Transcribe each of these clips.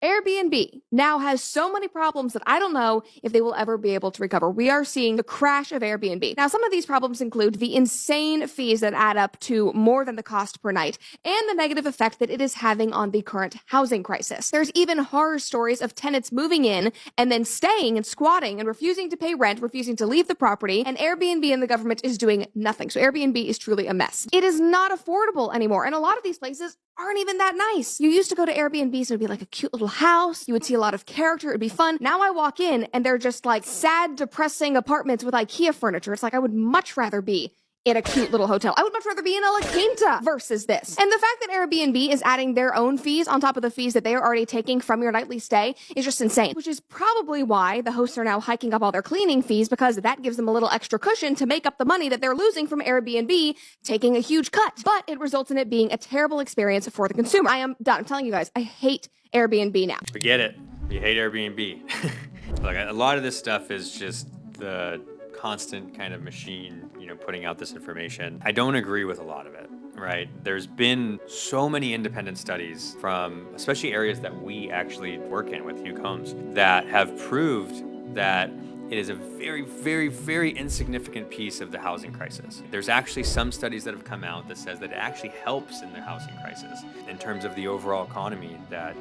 Airbnb now has so many problems that I don't know if they will ever be able to recover. We are seeing the crash of Airbnb. Now, some of these problems include the insane fees that add up to more than the cost per night and the negative effect that it is having on the current housing crisis. There's even horror stories of tenants moving in and then staying and squatting and refusing to pay rent, refusing to leave the property, and Airbnb and the government is doing nothing. So Airbnb is truly a mess. It is not affordable anymore, and a lot of these places aren't even that nice. You used to go to Airbnbs and it'd be like a cute little house. You would see a lot of character. It'd be fun. Now I walk in and they're just like sad, depressing apartments with IKEA furniture. It's like I would much rather be in a cute little hotel. I would much rather be in a La Quinta versus this. And the fact that Airbnb is adding their own fees on top of the fees that they are already taking from your nightly stay is just insane, which is probably why the hosts are now hiking up all their cleaning fees, because that gives them a little extra cushion to make up the money that they're losing from Airbnb taking a huge cut. But it results in it being a terrible experience for the consumer. I am done. I'm telling you guys, I hate Airbnb now. Forget it. You hate Airbnb. Look, a lot of this stuff is just the constant kind of machine, putting out this information. I don't agree with a lot of it, right? There's been so many independent studies from especially areas that we actually work in with Hugh Combs that have proved that it is a very, very, very insignificant piece of the housing crisis. There's actually some studies that have come out that says that it actually helps in the housing crisis in terms of the overall economy that,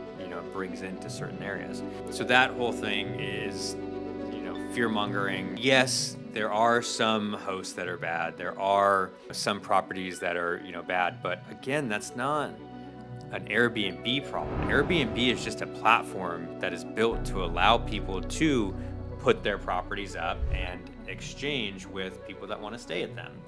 brings into certain areas. So that whole thing is, fear-mongering. Yes, there are some hosts that are bad. There are some properties that are, bad. But again, that's not an Airbnb problem. Airbnb is just a platform that is built to allow people to put their properties up and exchange with people that want to stay at them.